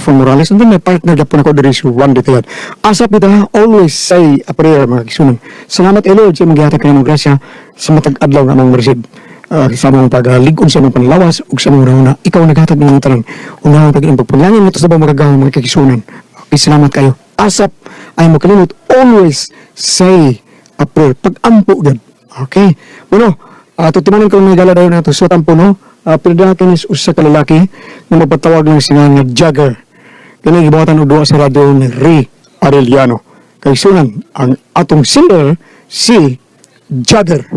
from Morales, and then may partner na po na ko dari si Juan Detayad. Asap kita, always say a prayer mga kisunan. Salamat Lord sa maghihatag ka ng grasya sa matag adlaw nga mong receive. Sa mong pag-ligod sa mong panlawas ug sa mong una, ikaw naghatag ng tanan. Unang pag-iing pagpanlangin ito sa mga magagawa mga kakisunan. Okay, salamat kayo. Asap ay makalimot, always say a prayer. Pag-ampo gad. Okay? Bueno, tutimanan ko ng gala daw na ito. So, tampo, no? Pinadakin is usa ka lalaki na magpatawag ng sinang nga jogger. Kaya gibawatan o doa sa radio ni Ray Arellano. Kay sunan, ang atong singer, si Jogger.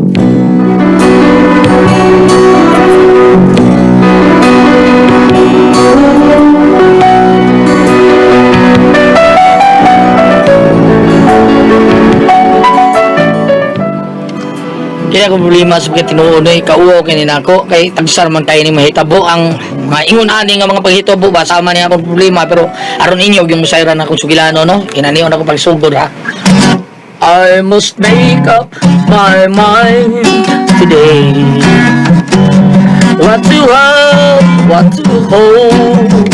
Kaya kung problema sa mga tinuunoy, kauo kinin ako, kay tagsar man kayo ni mahitabo, ang mga ingon-ani nga mga paghitabo, basama niya akong problema, pero aron inyo yung musayran akong sugilano, no? Kinaniyon ako pagsugod, ha? I must make up my mind today. What to have, what to hold.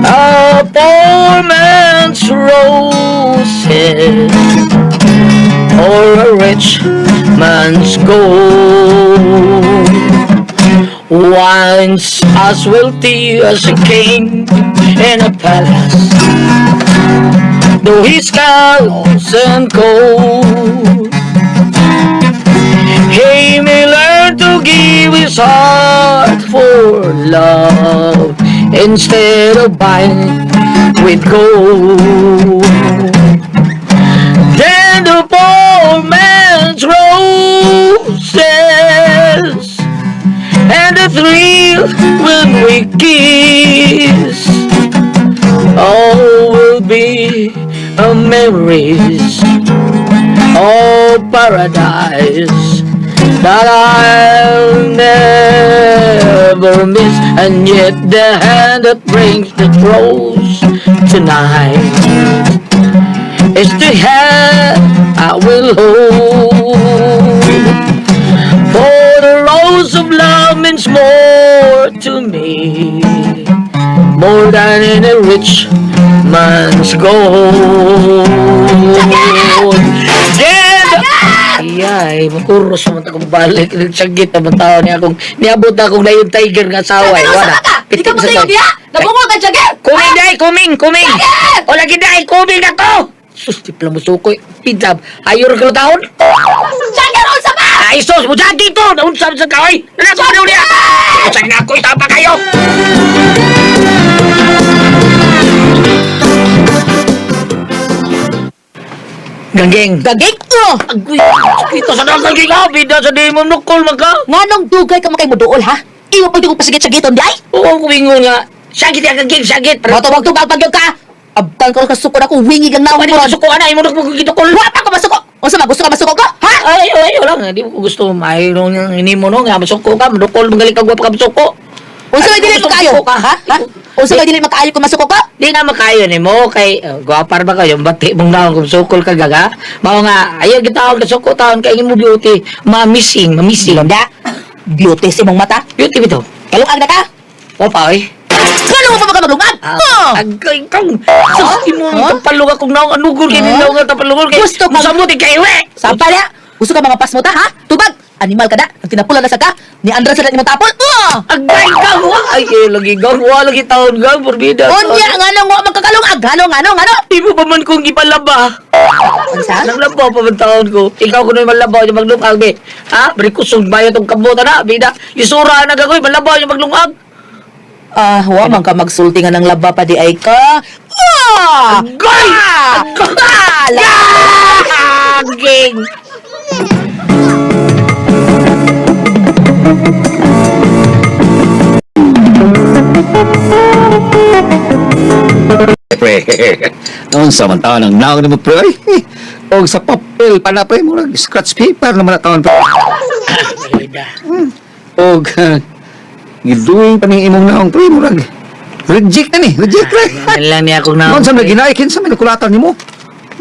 A poor man's roses, or a rich man's gold. Once as wealthy as a king in a palace, though he's callous and cold, he may learn to give his heart for love instead of buying with gold. Then the poor man's roses and the thrill when we kiss all will be memories of paradise that I'll never miss. And yet the hand that brings the rose tonight is the hand I will hold. For the rose of love means more to me, more than any rich man's gold. Iyay, makuros naman akong balik. Nagsagit naman tao niya akong niabot na akong layon tiger nga saway. Wala. Di ka matayo diya! Nabungol ka, Jagger! Kuming day, kuming! Jagger! O lagi day, kuming na to! Sus, di pala mo sukoy. Pintab, ayor ka na taon? Jagger, unsa ba? Ay, sus, mo dyan dito! Naunsam sa kaway! Nanasaw na ulit! Usay na ako, itapa kayo! Ganggeng! Gagik to! Agoy, kita sa nagaging ha! Bida sa di mo nukol maka! Nganong dugay ka makay mo dool, ha? Iwa pag di ko pasagit-sagiton, di ay? Oo, ang kumingon nga. Sagit yung ganggeng, sagit! Matubag-tubag pag yun ka! Abtan ko kasuko na kung wingi kang naon Pwede mo. mo suko na, imo nukol gitukol! Wa pa ko masuko! Unsa ba, gusto ka masuko ko? Ha? Ay, wala nga. Di ko gusto mayroon yung hinimo no. Nga, masuko ka, manukol, magaling ka gwa pa ka masuko. Unsa ba dili gusto makayo? masuko ka, Ha? Ha? Unsa ba dili makayo kung masuko ko? Di na makayo ni mo kay gwapar ba kayo bati mong naon kung sukol ka gaga mao nga ayaw gitawag ka suko taon kay mo beauty missing Da. Beauty sa imong mata. beauty bitaw Kalungag na ka? o pa oy Kano mo pa maglungag? Oh! agay kang sus mo tapalog akong naong anugol kay Huh? ninaw nga tapalugol kay Gusto ka- mo di kay we Sampa niya! Gusto ka mga pasmo ta, ha? Tubag! Animal ka na! Ang tinapulan na sa ka! Ni Andra sa imong tapol! Oh! agay kang ay lagi gang lagi taon gang forbida Unya nga nang wa magkakalungag! Ano? di mo pa man kong ipalaba Unsa? naglabaw pa man taon ko. Ikaw ko na yung malabaw yung maglungag, be. Ha? Barikusog ba yung kabuta na, bida? Yusura na gagoy, malabaw yung maglungag. Wa man ka magsulti nga ng laba pa di ay ka. Goy! Gaging! Pre, noon samantaon ang naon mo pre, o sa papel pa na pre, murag scratch paper naman na taon pre. Bida. O giduing pa ning imong naong pre, murag reject na ni, reject pre. Lang niya akong Noon naon. sa mga ginaikin sa may nakulatan ni mo.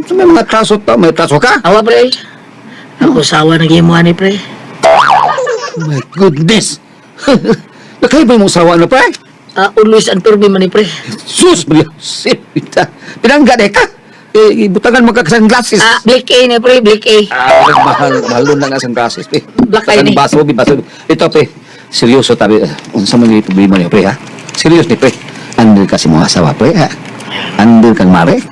Sa may mga traso pa, may traso ka. Awa, pre. Ako sawa na gimuha ni pre. My goodness. Nakaiba mo sawa na pre. always and firme man ni pre. Sus, beliau. Sipita. Pinangga deh ka. Butangan magkakasanglasis. Black A ni pre, Black A. Mahal na nga sunglasses, pe. Black eye ni. Baso, bibaso. Ito, pe. Seryoso, tabi. Unsa man yung problema niyo, pre, ha? Serius ni, pre. Andil kasi mo asawa, pre, ha? Andil kang mare.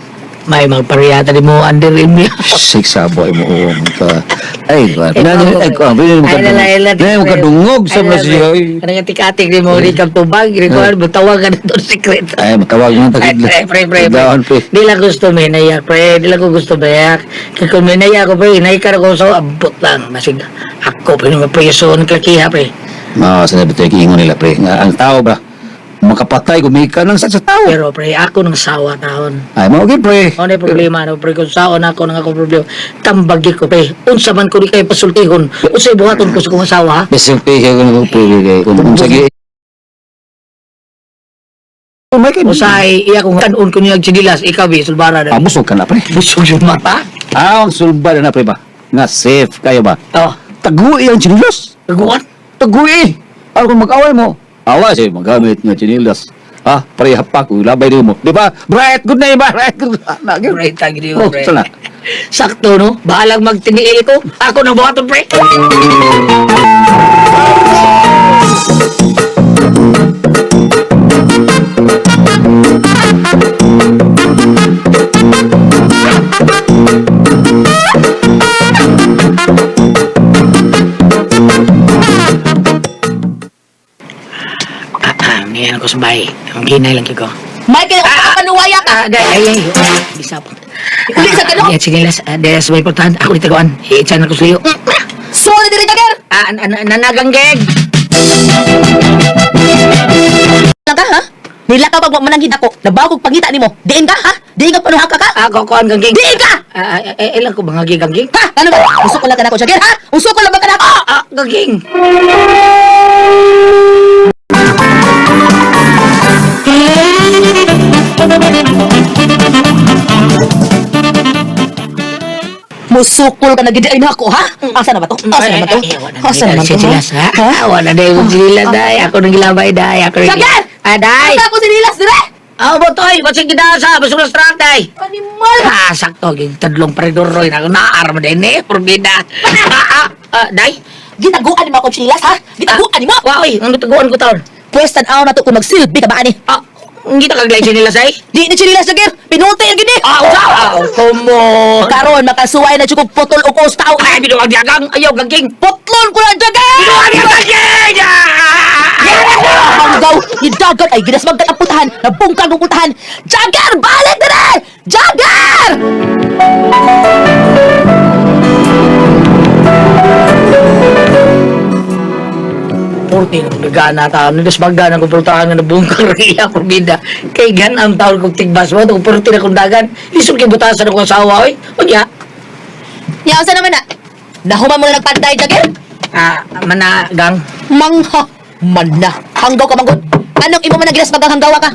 May magpariyata di mo under in me. Siksa, boy mo. Ay, Ay, magkadungog sa mga siya. Kanang tikatik di mo di kang tubag, record mo tawag ka na doon secret. Ay, matawag mo. Pre. Di lang gusto minayak, pre. Di lang ko gusto mayak. Kaya kung minayak ko, pre, naikar ko sa abot lang. Masig, ako, pre, mapreso ng klakiha, pre. Sinabi ito yung kiingon nila, pre. Ang tao ba, makapatay, gumika ng sa tao. Pero, pre, ako nang sawa taon. Ay, okay, pre. Ano yung problema, no? Pre, kung saon ako nang ako problema, tambagi ko, pre. Unsa man ko di kayo pasultihon. Unsa'y buhaton ko sa kong asawa, ha? Basta yung pihe ko na pre, kung sige. Usay, iya kong kanon ko niya chigilas, ikaw, sulbara na. Busog ka na, pre. Busog yung mata. Ang sulba na, pre ba? Nga safe kayo ba? Oh, Tagui ang chinilas. kaguan. Tagui. Ano kung mag-away mo? Awas eh, magamit nga chinilas. Ha? Pare hapak, labay din mo. Di ba? Bright, good na ba? Bright, good na. Right, tagi niyo, Oh, pre. sana. Sakto, no? Bahalang magtiniil ko. Ako nang buhaton, pre. Ngayon ako sa bahay. Ang ginay lang ko. Michael, panuwaya ka. Ay. Bisa po. Uli sa kano? Yan, sinilas. Dahil sa may portahan, ako nitagaan. I-chan ako sa iyo. Suwala diri Jagger. Nanaganggeg. Lang ka, ha? Nila ka pag mananghid ako. Nabaw kong pangita nimo. Diin ka, ha? Diin ka panuha ka ka? Ako ko ang ganggeg. Diin ka! Ilang ko bang ganggeg? Ha? Ano ba? Usok ko lang ka na ako, Jagger, ha? Usok ko lang ba ka na ako? Ganggeg. Musukol ka na gidain na ako, ha? Asa na ba to? Asa na ba to? Asa na ba to? Sinilas, ha? Wala na yung sinilas, day. Ako nang gilabay, day. Ako nang Jagger! day. Asa ako sinilas, dire? Botoy, basig ginasa. Basig na strap, day. Animal! Sakto, yung tadlong paridoroy na naarma din eh. Purbida. Day. Ginaguan mo akong sinilas, ha? Ginaguan mo! Waoy, ang tuguan ko taon. Pwes tanaw na to kung magsilbi ka ba, ani? Hindi ka kaglay sinilas, ay? Di ni sinilas, Jagger! Pinuti ang gini! Come on. Karon makasuway na chukog putol o kos tao. Ay, binuwag diagang. Ayaw, gaging. Putlon ko na, Jagger! Binuwag gaging! Hanggaw, hidagat ay ginasmagkat ang putahan, nabungkag ang putahan. Jagger, balik dire! Jagger! Porti nung nagana taon. Nung magdana ko pultahan nga nabungkang riya kurbida. Kay gan ang taon kong tigbas mo. Itong porti na kong dagan. Isog kay butasan akong asawa, oy. O niya. Yausa naman na. Nahuman mo na nagpantay, Jagger? Managang. Mangha. Mana. Hanggaw ka manggod. Anong imo man na ginasmagang hanggawa ka?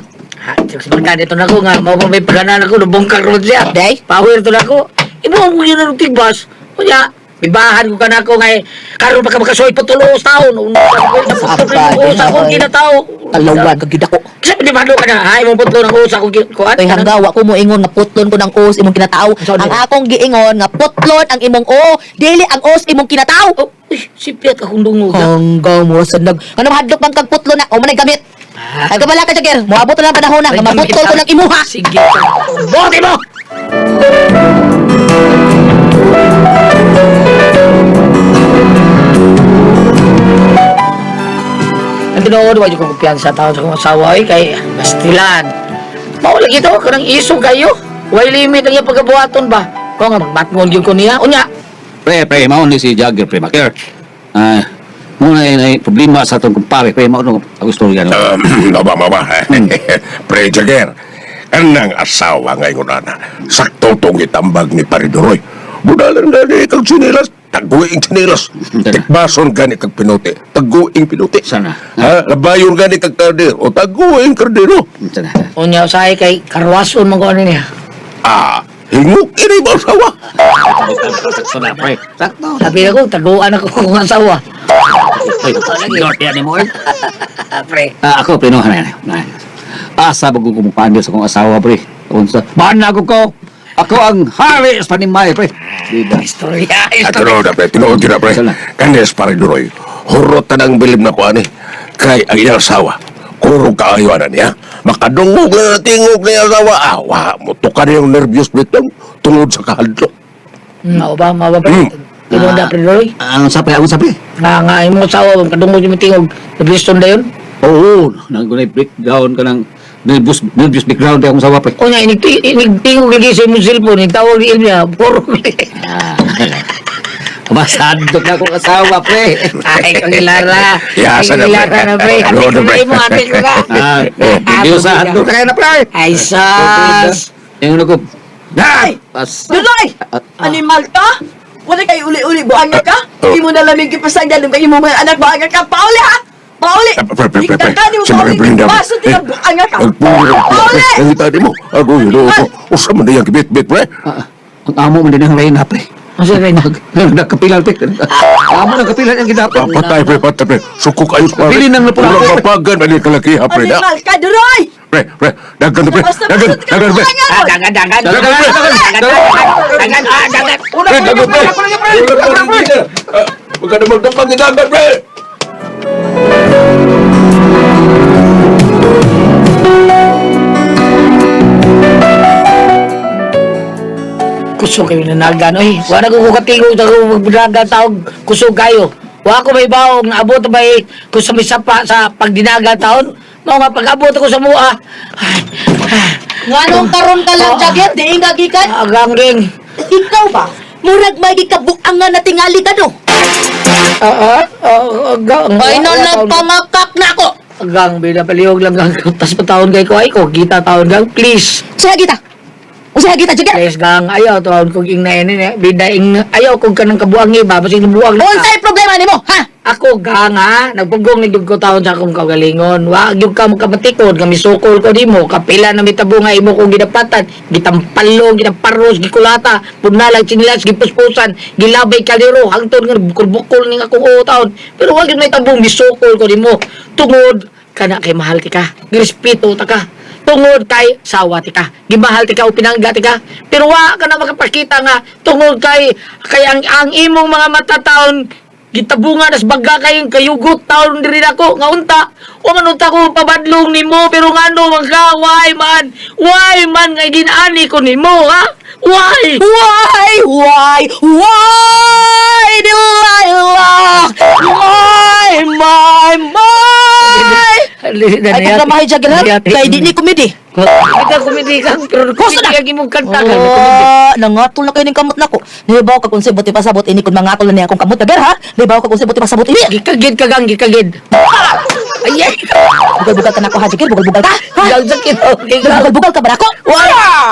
Sa magdana ito na ko nga. Mao may paganan ako. Nabungkang ron siya. Day? Power to na ko. Ibo mo yun ang tigbas. O niya. Bibahan ko ka na ako ngay. Karoon pa ka makasoy pa tulos taon. Sa akong kinatao. Talawan kag gid ako. Kasi pinibalo ka na. Ay, mong putlo ng usa kong kuhan. Ay hanggawa ko mo ingon nga putlon ko ng os imong kinatao. Sorry. Ang akong giingon nga putlon ang imong o, dili ang os imong kinatao. Oh, uy, sipit akong dungog. Hanggaw mo sa nag. Ano hadlok bang kag putlon na o manay gamit. Ay kabala ka, Jagger. Moabot na lang panahon na nga maputol ko ng imuha. Sige. Bote mo! Ang tinood, wala kong kumpiyansa tao sa kong asawa, kay bastilan. Maulag ito, kanang iso kayo. Way limit ang iyong pagkabuhaton ba? Kung nga, magbatngon yun ko niya. Unya, Pre, maon ni si Jagger, pre, makir. Muna yung problema sa itong kumpare, pre, maon ang istorya, no? Mama. Pre Jagger, anang asawa ngayon na sakto tong itambag ni Paridoroy. Budalan gani kag sinilas, taguing sinilas. Tikbason gani kag pinuti, taguing pinuti. Sana. Ha, labayon gani kag karder o taguing kardero. Sana. unya usahay kay karwason mong kung ano niya. Hinguk ini ba asawa? Sana, pre. Sakto. Sabi ako, taguan ako kung asawa. Ay, Lord, yan mo. Pre. Ako, pinuhan na. Asa ba kung kumupandir sa kong asawa, pre? Unsa? Banago ko! Ako ang hari sa panimay, pre. Diba? Istorya. At ano na, pre, tinuod yun na, pre. Sala. Kanis, Pariduroy. Hurot na ng bilib na ko, ani. Kay ang iyang asawa. Kurong kaayuan na niya. Makadungog na tingog na iyang asawa. Awa, mutukan yung nervyos bitong tungod sa kahadlo. Mao ba pre? Tinunda pre Roy. Anong sabi? Nga imo sawa bang kadungog yung tingog. Nabliston dayon. Oo, nanggunay breakdown ka ng nervous background kaya akong sawa, pre. O nya inig tingog lagi sa imong cellphone, tawag ni Ilya. Puro. Masadot na akong asawa, pre. Ay, Kangilara. Yasa na, pre. Kangilara na pre. Ano na, pre? Mo ate ko na. Hindi ko sa handog kaya na, pre. Ay sas. Yung ako, Day! Pas. Dudoy! Animal ka? Wala kayo uli-uli, buhanga ka? Hindi mo nalamig ipasagdan ng kayo mga anak, buhanga ka? Pauli ha? Pauli! Pre. Ikakani mo, Si Maria Pauli! Brenda. Baso tingnan buhanga ka! Pauli! Pauli! Ang itadi mo. Ako yun. Usa man na yung kibit-bit, pre. Ang amo mo din ang rain na, pre. Asa rin? Nagkapilan, pre. Amo ng kapilan ang ginapit. Patay, pre. Sukok ayos, pre. Pili nang napula, pre. Walang mapagan, mali kalakiha, pre. Animal ka, Dudoy! Pre. Dagan na, pre. Dagan, pre. Dagan. Pre, dagan, pre. Huwag ka na magdamang dagan, pre. Kusog kayo nanagan, oy. Wala ko kukatingog sa magbinaga taog kusog kayo. Wa ko may baong naabot ba kung sa may sapa sa pagdinaga taon. Mao nga pag-abot ko sa mua. Nganong karon ka lang, Jagger? Di nga gikan? Agang ring. Ikaw ba? Murag may gikabuangan na tingali ka do. Agang. Ay na nagpangakak na ako. Agang, binapalihog lang gang. Tas patawon kay ko ay ko. Kita taon gang, please. Usaha kita. Usaha kita, Jagger. Please gang, ayaw taon kong ing na ini. Bidaing, ayaw kong kanang kabuangi ba? Basing nabuang na. Unsay problema nimo, ha? Ako gang ha, nagpugong ni ko taon sa akong kagalingon. Wa gyud ka makabatikod, kami sukol ko nimo, kapila na mitabo nga imo kong gidapatan, gitampalong, gitaparos, gikulata, punalag sinilas, gipuspusan, gilabay kaliro, hangtod nga kurbukol ning akong taon. Pero wa gyud may tabong misukol ko nimo. Tungod kana kay mahal ti ka, girespeto ta ka. Tungod kay sawa ti ka, gimahal ti ka o pinangga ti ka. Pero wa ka na makapakita nga tungod kay ang imong mga matataon gitabungan as baga kayong kayugot taon diri nako nga unta o man unta ko pabadlong nimo pero ngano man ka why man nga ginani ko nimo ha why Delilah? Ay, kagramahay, Jagger, ha? Kay di ni komedi. kita komedi kang pero Gusto na! komedi mo kanta kang komedi Oh, nangatol na kayo ng kamot na ko. Libaw ka kung si buti pasabot ini kung mangatol na niya akong kamot. Jagger, ha? Libaw ka kung si buti pasabot ini. gikagid ka gang gikagid ay Bugal-bugal ka na ko, ha, Jagger? Bugal-bugal ka? Ha? gang sakit okay gang Bugal-bugal ka ba na ko?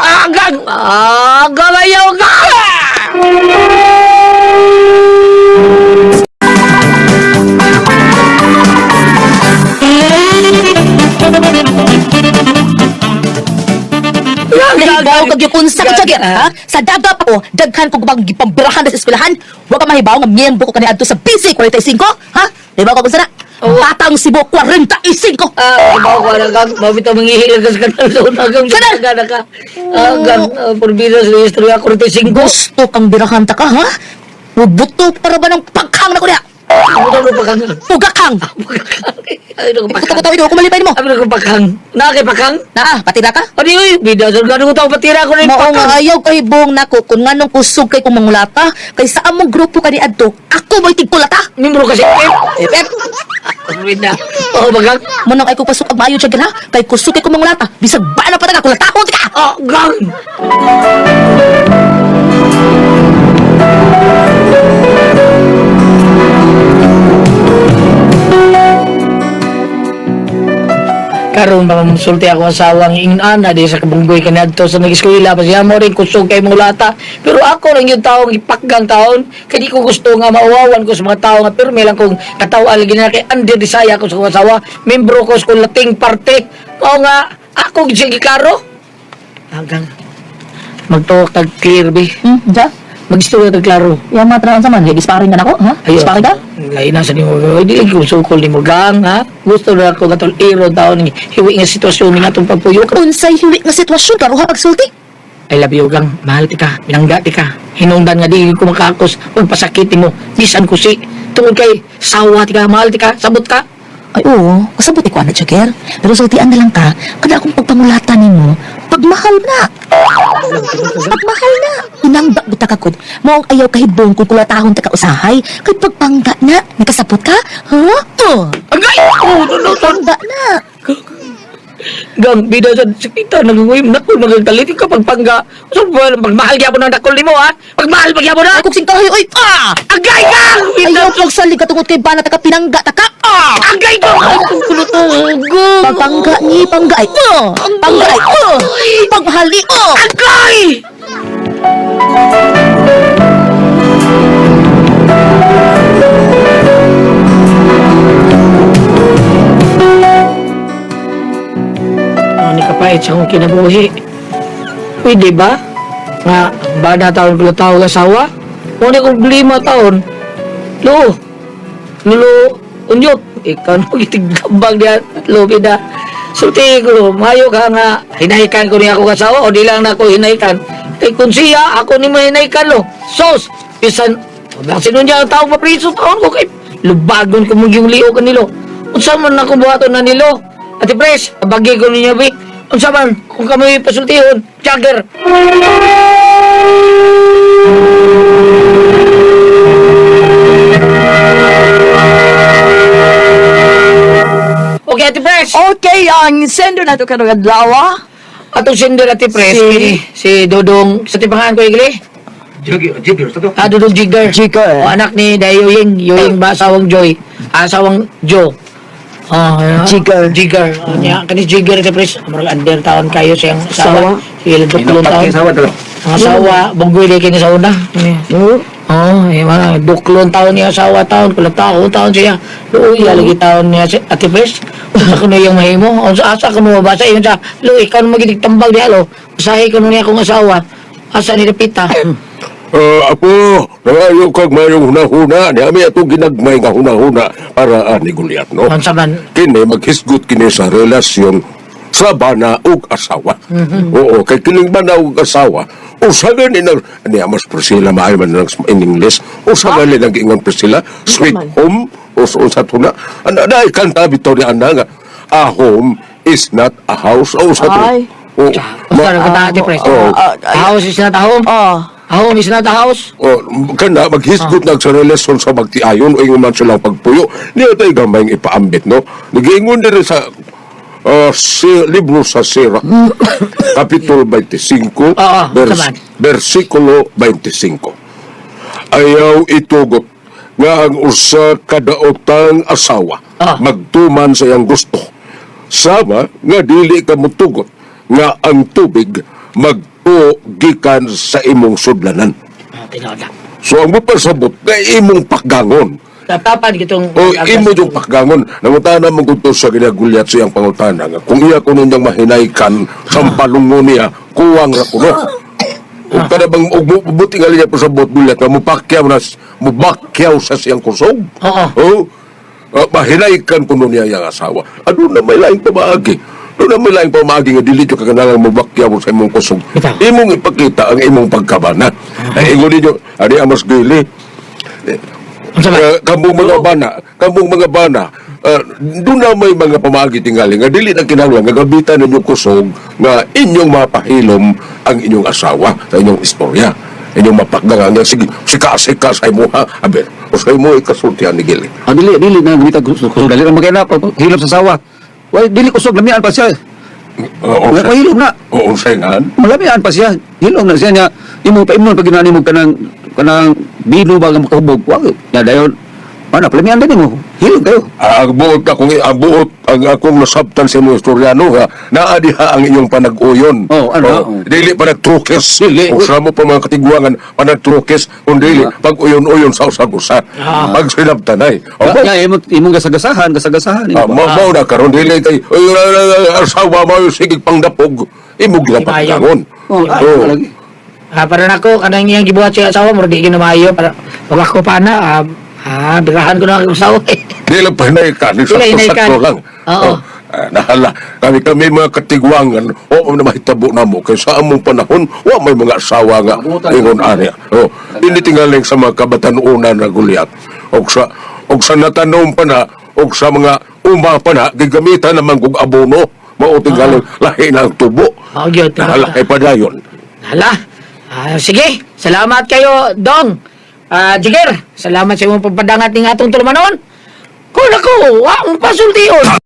agang ayaw ka Nahibaw kag yukunsa ka, Jagger, ha? Sa daga pa ko, daghan kong bang gipambirahan na sa eskwelahan. Huwag ka mahibaw nga miyembro ko kaniadto sa BC 45, ha? Nahibaw ka kung sana? Batang Cebu 45. ibaw ko na gang mabitaw manghihil ka sa kanal agang gana ka agang porbida sa istorya 45 Gusto kang birahan ta ka, ha? Bubuto para ba ng paghang na ko niya? Ano ba pakang? Pugakang! Ano ko pakang? Tawa-tawa ito, kumalipay mo. Ano ko pakang? Nakakay pakang? Patira ka? Ano yun? Bida, so gano'n ko tao patira ko na yung Mao pakang. nga ayaw kay buong nako kung nganong kusog kay kung mangulata kay sa among grupo kani adto ako mo'y tigkulata. Mimbro kasi. Pep. Bida. Oo, bagang. Manang ay ko pasok ag maayo Jagger, ha? Kay kusog kay kung mangulata bisag ba na pataga kulatahon ka. Oh, gang. Karon ba sulti ako asawang ingana di sa kabunggoy kanadto sa nag-eskwela pa siya mo rin kusog kay mga lata pero ako lang yung taong ipakgang taon kay di ko gusto nga mauwawan ko sa mga tao nga pero may lang kong katawa lagi na kay under desaya ko sa kong asawa membro ko sa kong lating parte o nga ako sige klaro hanggang magtuwag tag clear be Ja? mag-istorya tag klaro Yang matraon sa man, sparring ka na ko, ha? Ayaw. Sparring ka? lain na sa nimo. Di ko sukol ni mo gang, ha? Gusto na ako katol iro taon ni hiwi nga sitwasyon ni atong pagpuyo. Unsay hiwi nga sitwasyon karon ha pagsulti? I love you gang, mahal ti ka, pinangga ti ka. Hinungdan nga di ko makakos, pag pasakiti mo, bisan ko si tungod kay sawa ti ka, mahal ti ka, sabot ka. Ay oo, kasabot ko ana Jagger. Pero sultian na lang ka, kada akong pagpangulatan nimo, pagmahal na. Pagmahal na. Hinangda buta ka kud. Mao ang ayaw kahibong kung kulatahon ta ka usahay, kay pagpangga na. Nakasabot ka? Ha? Oh. Agay! Pagpangga na. Gang, bida sa sakita, nagawin, naku, nagagalit ka pagpangga. So, magmahal gyapon ng dakol nimo, ha? Magmahal pagyapon na! Ay kung singkahoy, oy! Ah! Agay gang! Ayaw pagsalig ka tungod kay bana ta ka pinangga ta ka. Ah! Agay gang! Ay, kulutong! Pagpangga ni panggay. Oh! Panggay. Oh! Pagmahali. Oh! Agay! Ano kapait sa akong kinabuhi? Pwede ba? Nga, ba na taon ko tao asawa? Kung ano kong 5 taon? Lulo, unyot. Ikaw na gitigambang diyan. Lubi na. Sulti ko, mayo ka nga. Hinahikan ko niya ako asawa o di lang na ako hinahikan. Kay kung siya, ako ni mo hinahikan lo. Sos, pisan, wala sinunya ang tao papriso taon ko kay lubagon ko mong yung liyo kanilo. Unsa man na kung buhaton na nilo? Ate Pres, abagi ko ninyo, Vic. Unsa man, kung kami pasultihon, Jagger. Okay, Ate Pres. Okay, ang sender na to ka ng adlaw. Atong sender, Ate Pres, si Dodong, sa tipangan ko, Igli? Jigger, sa to. Dodong Jigger. O, anak ni Dayoying. Yoying ba, asawang Joy. Asawang Joe. Jigger. Jigger. Nya kanis Jigger Ate Pres. Murag under taon kayo siyang asawa. Sila duklong taon. Ang asawa, bunggoy di kini sa una. Mga duklong taon niya asawa taon. Kula taon siya. Luoy, lagi taon niya si Ate Pres. Sa kuno yung mahimo. Asa ko mo basa yun sa. Luoy, ikaw magidig tambag di alo. Usahay ko niya akong asawa. Asa ni Repita. Apo, nangayo kag mayong hunahuna, ni ami atong ginagmay nga hunahuna para ni Goliath, no? Ang saman. Kini maghisgot kini sa relasyon sa bana ug asawa. Oo, kay kining bana ug asawa, usagan ni Amos Priscilla maayo man lang in English, usagan ni nag-ingon Priscilla, sweet home, usa tuna. Ana kanta bitaw ni ana nga, a home is not a house. Usa to. Ay. Basta na kata Ate Pres. A house is not a home. A home is not a house. Kana maghisgot nag sa relasyon sa magtiayon o ingon man silang pagpuyo. Niya tayo gamayng ipaambit, no? Nag-iingon din sa libro sa Sira, Kapitulo 25, saman. versikulo 25. Ayaw itugot nga ang usa kadaotang asawa magtuman sa iyang gusto. Sama nga dili ka mutugot nga ang tubig gikan sa imong sudlanan. Tinoda. So ang mapasabot nga imong pakgangon. Tapapan kitong... O imo yung pakgangon. Nangutana mong gusto sa ginagulyat siyang pangutana nga kung iya ko ninyang mahinaykan sampalungo niya, kuwang ra kuno. O kada bang buti nga liya pasabot gulyat nga mubakyaw sa siyang kusog. O mahinaykan kuno niya yung asawa. Ano na may laing pamaagi? Doon na may laing pamaagi nga dili ka kanalang mubakyaw sa imong kusog. Imong ipakita ang imong pagkabana. Ay ingon ninyo, ari Amos Gili, kambong mga bana, doon na may mga pamaagi tingali nga dili na kinahanglan nga gabitan ninyong kusog nga inyong mapahilom ang inyong asawa sa inyong istorya. Inyong mapagdangan nga, sige, sika-sika sa imo ha, aber, o sa imo ikasultihan ni Gili. Dili na gamitan kusog. Dali na magkaya na, hilom sa sawa. Why, dili kusog, lamian pa siya. Hilom na. Oo, sayangan. Malamian pa siya. Hilom na siya niya. Imong pag ginani mo kanang bino ba nga makahubog. Wag, na dayon. Ano, palamian din mo. Hilom kayo. Ang buot ang akong nasabtan sa imong istoryano ha, naadiha ang inyong panag-uyon. Dili pa nagtrukes. O sa mo pa mga katigwangan, panagtrukes, kung dili, pag-uyon-uyon sa usag-usa. Pag sinabtanay. Imong gasagasahan. Mao na karon dili kay asawa mo yung sigig pangdapog. Imog na pagkangon. Para nako kanang iyang gibuhat siya asawa mo di ginamayo para wag ako pa na Birahan ko na ang asawa eh. Di lang pa hinaikan, Sila hinaikan. sakto-sakto lang. Oo. Nahala, kami mga katigwangan, o na mahitabo na mo, kaya sa among panahon, may mga asawa nga, ingon ani. Hindi tingaling sa mga kabatanunan na gulyat. O sa natanom pa na, o sa mga uma pa na, gigamitan naman kong abono, mauting galing lahi ng tubo. Yun. Nahala, ay pa dayon. Hala. Sige, salamat kayo, Dong. Jiger, salamat sa imong pagpadangat ng atong tulumanon. Kung ako, ang pasultiyon.